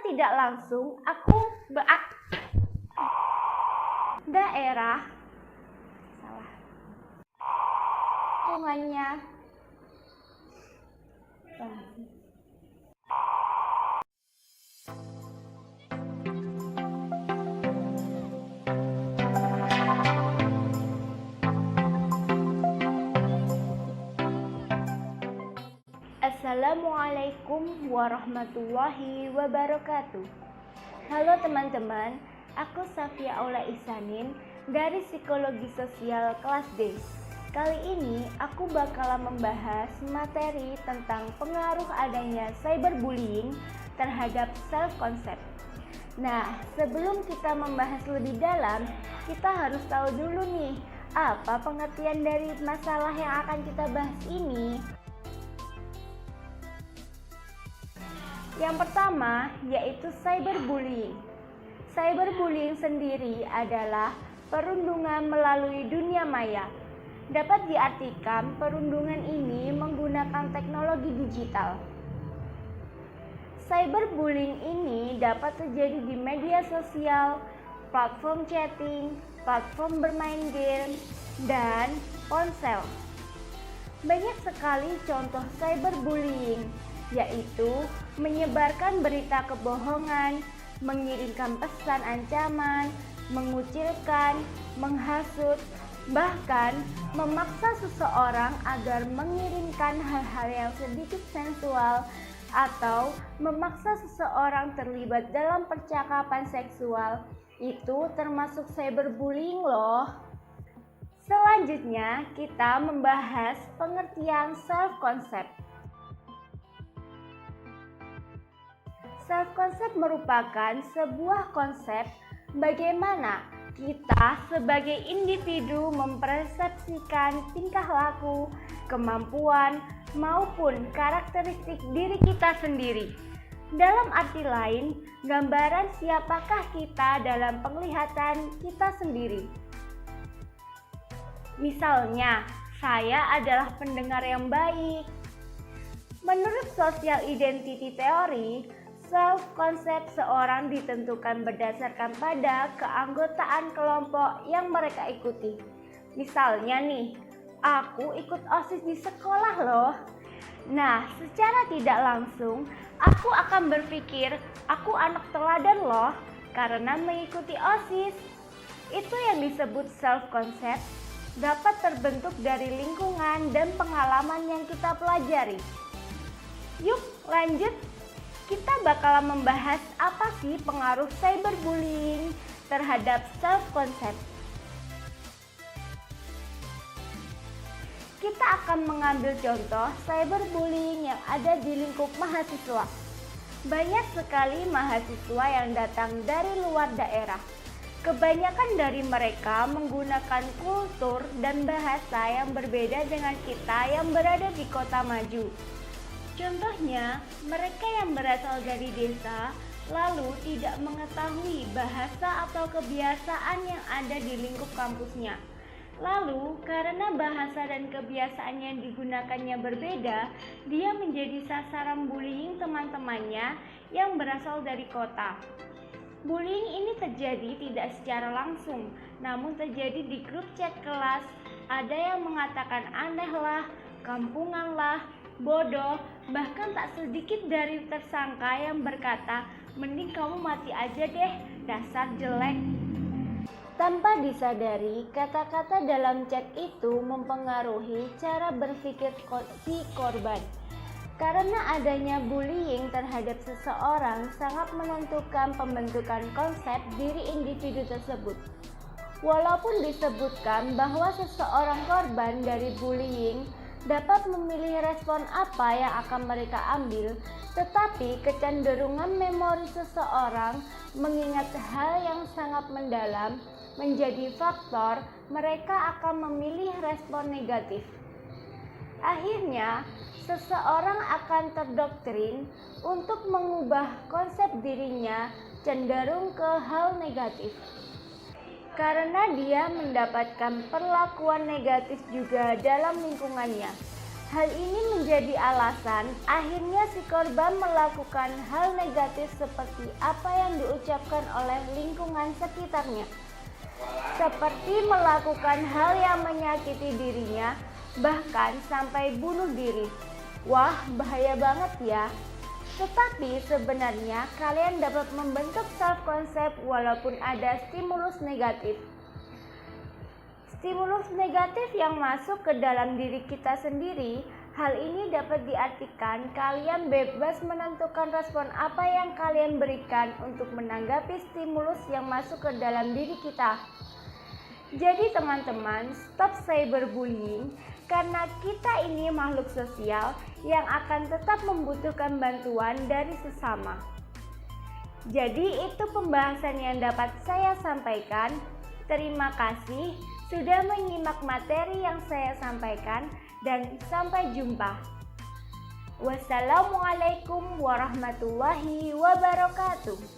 tidak langsung daerah lingkungannya. Assalamualaikum warahmatullahi wabarakatuh. Halo teman-teman, aku Safia Aula Ihsanin dari Psikologi Sosial kelas D. Kali ini aku bakalan membahas materi tentang pengaruh adanya cyberbullying terhadap self-concept. Nah, sebelum kita membahas lebih dalam, kita harus tahu dulu nih, apa pengertian dari masalah yang akan kita bahas ini. Yang pertama yaitu cyberbullying. Cyberbullying sendiri adalah perundungan melalui dunia maya. Dapat diartikan perundungan ini menggunakan teknologi digital. Cyberbullying ini dapat terjadi di media sosial, platform chatting, platform bermain game, dan ponsel. Banyak sekali contoh cyberbullying, yaitu menyebarkan berita kebohongan, mengirimkan pesan ancaman, mengucilkan, menghasut, bahkan memaksa seseorang agar mengirimkan hal-hal yang sedikit sensual atau memaksa seseorang terlibat dalam percakapan seksual. Itu termasuk cyberbullying loh. Selanjutnya kita membahas pengertian self-concept. Self-concept merupakan sebuah konsep bagaimana kita sebagai individu mempersepsikan tingkah laku, kemampuan, maupun karakteristik diri kita sendiri. Dalam arti lain, gambaran siapakah kita dalam penglihatan kita sendiri. Misalnya, saya adalah pendengar yang baik. Menurut social identity theory, self-concept seorang ditentukan berdasarkan pada keanggotaan kelompok yang mereka ikuti. Misalnya nih, aku ikut OSIS di sekolah loh. Nah, secara tidak langsung, aku akan berpikir aku anak teladan loh karena mengikuti OSIS. Itu yang disebut self-concept, dapat terbentuk dari lingkungan dan pengalaman yang kita pelajari. Yuk lanjut. Kita bakalan membahas apa sih pengaruh cyberbullying terhadap self-concept. Kita akan mengambil contoh cyberbullying yang ada di lingkup mahasiswa. Banyak sekali mahasiswa yang datang dari luar daerah. Kebanyakan dari mereka menggunakan kultur dan bahasa yang berbeda dengan kita yang berada di kota maju. Contohnya, mereka yang berasal dari desa lalu tidak mengetahui bahasa atau kebiasaan yang ada di lingkup kampusnya. Lalu, karena bahasa dan kebiasaan yang digunakannya berbeda, dia menjadi sasaran bullying teman-temannya yang berasal dari kota. Bullying ini terjadi tidak secara langsung, namun terjadi di grup chat kelas. Ada yang mengatakan aneh lah, kampungan lah, bodoh, bahkan tak sedikit dari tersangka yang berkata, mending kamu mati aja deh, dasar jelek. Tanpa disadari, kata-kata dalam chat itu mempengaruhi cara berpikir si korban. Karena adanya bullying terhadap seseorang sangat menentukan pembentukan konsep diri individu tersebut. Walaupun disebutkan bahwa seseorang korban dari bullying dapat memilih respon apa yang akan mereka ambil, tetapi kecenderungan memori seseorang mengingat hal yang sangat mendalam menjadi faktor mereka akan memilih respon negatif. Akhirnya, seseorang akan terdoktrin untuk mengubah konsep dirinya cenderung ke hal negatif. Karena dia mendapatkan perlakuan negatif juga dalam lingkungannya. Hal ini menjadi alasan akhirnya si korban melakukan hal negatif seperti apa yang diucapkan oleh lingkungan sekitarnya, seperti melakukan hal yang menyakiti dirinya, bahkan sampai bunuh diri. Wah, bahaya banget ya. Tetapi sebenarnya kalian dapat membentuk self-concept walaupun ada stimulus negatif. Stimulus negatif yang masuk ke dalam diri kita sendiri, hal ini dapat diartikan kalian bebas menentukan respon apa yang kalian berikan untuk menanggapi stimulus yang masuk ke dalam diri kita. Jadi teman-teman, stop cyberbullying karena kita ini makhluk sosial yang akan tetap membutuhkan bantuan dari sesama. Jadi itu pembahasan yang dapat saya sampaikan. Terima kasih sudah menyimak materi yang saya sampaikan dan sampai jumpa. Wassalamualaikum warahmatullahi wabarakatuh.